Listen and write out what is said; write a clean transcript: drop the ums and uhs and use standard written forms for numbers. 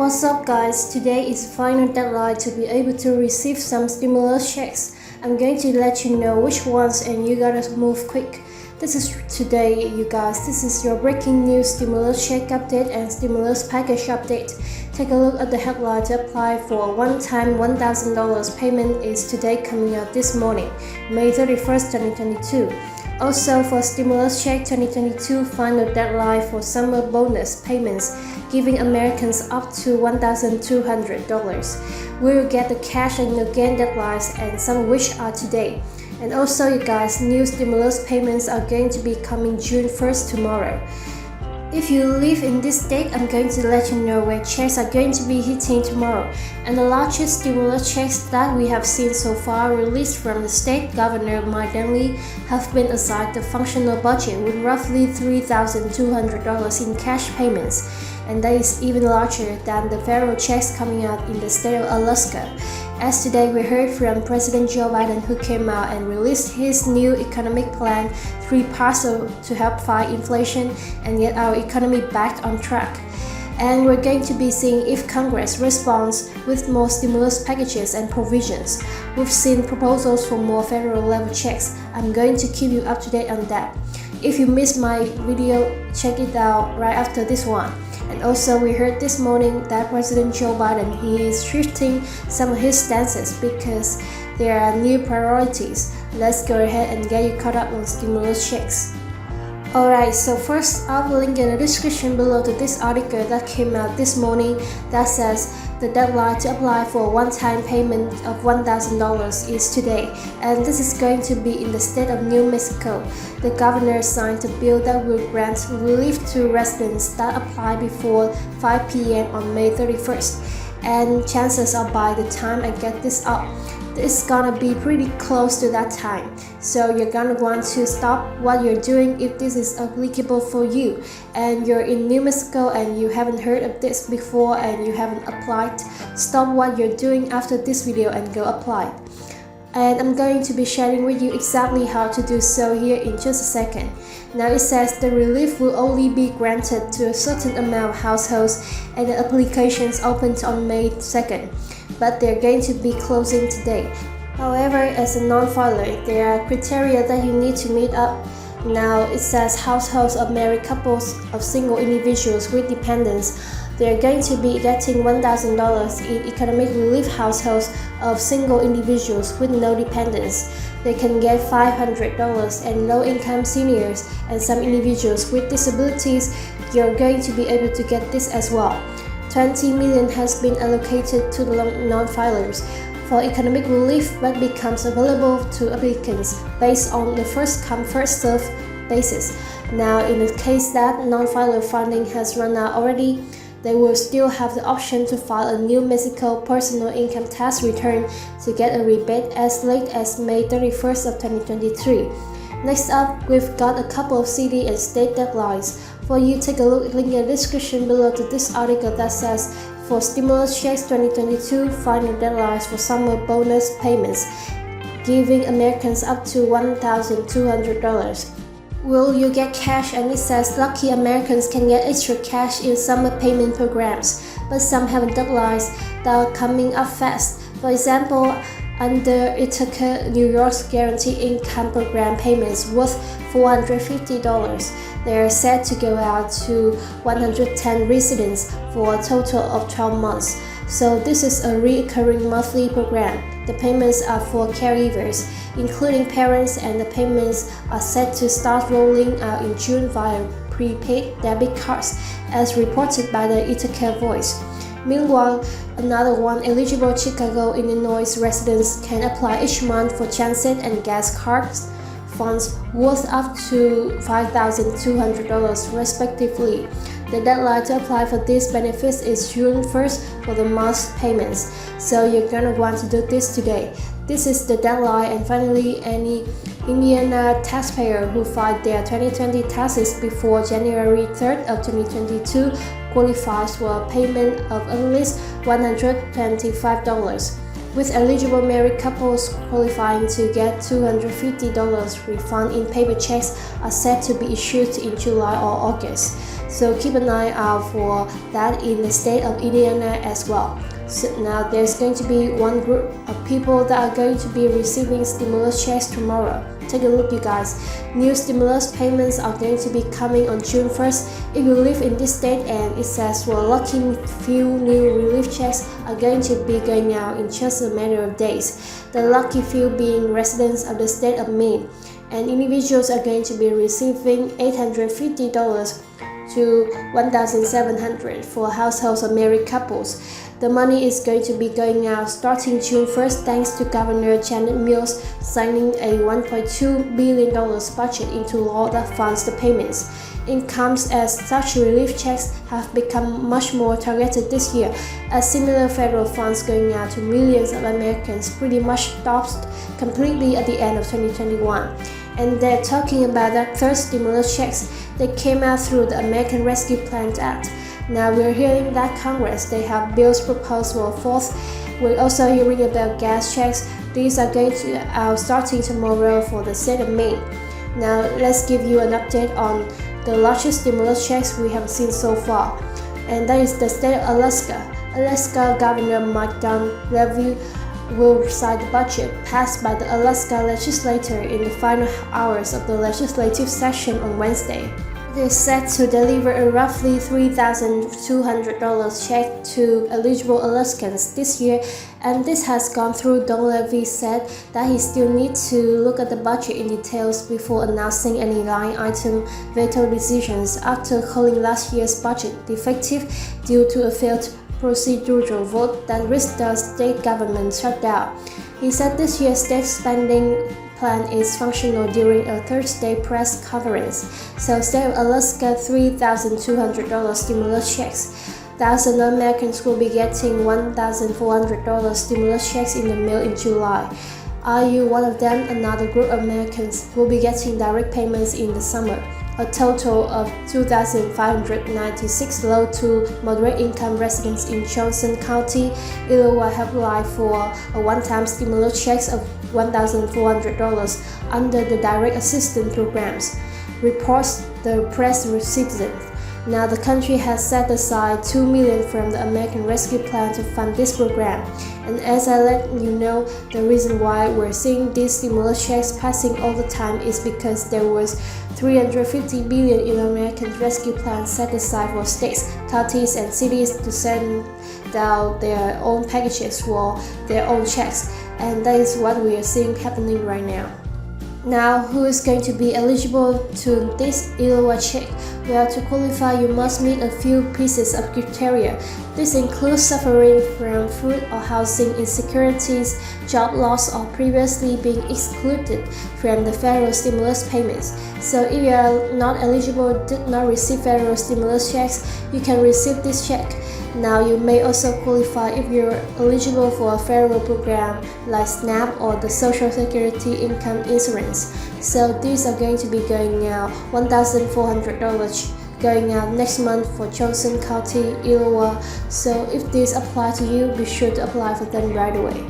What's up guys, today is final deadline to be able to receive some stimulus checks. I'm going to let you know which ones and you gotta move quick. This is today you guys, this is your breaking news stimulus check update and stimulus package update. Take a look at the headline to apply for a one-time $1,000 payment is today coming out this morning, May 31st, 2022. Also for Stimulus Check 2022 final deadline for summer bonus payments, giving Americans up to $1,200. We will get the cash and again deadlines and some of which are today. And also you guys, new stimulus payments are going to be coming June 1st tomorrow. If you live in this state, I'm going to let you know where checks are going to be hitting tomorrow. And the largest stimulus checks that we have seen so far released from the state governor Maine have been assigned the functional budget with roughly $3,200 in cash payments. And that is even larger than the federal checks coming out in the state of Alaska. As today we heard from President Joe Biden, who came out and released his new economic plan, 3 parts to help fight inflation and get our economy back on track. And we're going to be seeing if Congress responds with more stimulus packages and provisions. We've seen proposals for more federal level checks. I'm going to keep you up to date on that. If you missed my video, check it out right after this one. And also we heard this morning that President Joe Biden, he is shifting some of his stances because there are new priorities. Let's go ahead and get you caught up on stimulus checks. Alright, so first I'll link in the description below to this article that came out this morning that says the deadline to apply for a one-time payment of $1,000 is today, and this is going to be in the state of New Mexico. The governor signed a bill that will grant relief to residents that apply before 5 p.m. on May 31st, and chances are by the time I get this up, it's gonna be pretty close to that time. So you're gonna want to stop what you're doing if this is applicable for you and you're in New Mexico and you haven't heard of this before and you haven't applied. Stop what you're doing after this video and go apply. And I'm going to be sharing with you exactly how to do so here in just a second. Now it says the relief will only be granted to a certain amount of households and the applications opened on May 2nd. But they're going to be closing today. However, as a non-filer, there are criteria that you need to meet up. Now it says households of married couples of single individuals with dependents. They're going to be getting $1,000 in economic relief. Households of single individuals with no dependents, they can get $500, and low-income seniors and some individuals with disabilities, you're going to be able to get this as well. $20 million has been allocated to the non-filers for economic relief but becomes available to applicants based on the first-come, first-served basis. Now, in the case that non-filer funding has run out already, they will still have the option to file a New Mexico personal income tax return to get a rebate as late as May 31st of 2023. Next up, we've got a couple of city and state deadlines. For you, take a look, link in the description below to this article that says for Stimulus Checks 2022 final deadlines for summer bonus payments, giving Americans up to $1,200. Will you get cash? And it says lucky Americans can get extra cash in summer payment programs, but some have deadlines that are coming up fast. For example, under Ithaca, New York's Guaranteed Income Program payments worth $450. They are set to go out to 110 residents for a total of 12 months. So this is a recurring monthly program. The payments are for caregivers, including parents, and the payments are set to start rolling out in June via prepaid debit cards, as reported by the Ithaca Voice. Meanwhile, another one, eligible Chicago, Illinois residents can apply each month for transit and gas cards funds worth up to $5,200 respectively. The deadline to apply for these benefits is June 1st for the month's payments, so you're gonna want to do this today. This is the deadline, and finally, any Indiana taxpayer who filed their 2020 taxes before January 3rd of 2022 qualifies for a payment of at least $125, with eligible married couples qualifying to get $250 refund in paper checks are set to be issued in July or August. So keep an eye out for that in the state of Indiana as well. So now there's going to be one group of people that are going to be receiving stimulus checks tomorrow. Take a look, you guys. New stimulus payments are going to be coming on June 1st. If you live in this state, and it says for lucky few new relief checks are going to be going out in just a matter of days. The lucky few being residents of the state of Maine, and individuals are going to be receiving $850 to $1,700 for households of married couples. The money is going to be going out starting June 1st thanks to Governor Janet Mills signing a $1.2 billion budget into law that funds the payments. It comes as such relief checks have become much more targeted this year, as similar federal funds going out to millions of Americans pretty much stopped completely at the end of 2021. And they're talking about that third stimulus checks that came out through the American Rescue Plan Act. Now we're hearing that Congress, they have bills proposed for fourth. We're also hearing about gas checks. These are going to out starting tomorrow for the state of Maine. Now let's give you an update on the largest stimulus checks we have seen so far. And that is the state of Alaska. Alaska Governor Mike Dunleavy will sign the budget passed by the Alaska legislature in the final hours of the legislative session on Wednesday. It is set to deliver a roughly $3,200 check to eligible Alaskans this year, and this has gone through. Dunleavy said that he still needs to look at the budget in details before announcing any line item veto decisions after calling last year's budget defective due to a failed procedural vote that risked the state government shutdown. He said this year's state spending plan is functional during a Thursday press conference. So state of Alaska $3,200 stimulus checks. Thousands of Americans will be getting $1,400 stimulus checks in the mail in July. Are you one of them? Another group of Americans will be getting direct payments in the summer. A total of 2,596 low to moderate income residents in Johnson County, Iowa have applied for a one-time stimulus checks of $1,400 under the direct assistance programs, reports the press citizen. Now the country has set aside $2 million from the American Rescue Plan to fund this program. And as I let you know, the reason why we're seeing these stimulus checks passing all the time is because there was $350 billion in American Rescue Plan set aside for states, counties, and cities to send out their own packages for their own checks. And that is what we are seeing happening right now. Now, who is going to be eligible to this Iowa check? Well, to qualify, you must meet a few pieces of criteria. This includes suffering from food or housing insecurities, job loss, or previously being excluded from the federal stimulus payments. So if you are not eligible, did not receive federal stimulus checks, you can receive this check. Now you may also qualify if you're eligible for a federal program like SNAP or the Social Security Income Insurance. So these are going to be going out $1,400 going out next month for Johnson County, Iowa. So if these apply to you, be sure to apply for them right away.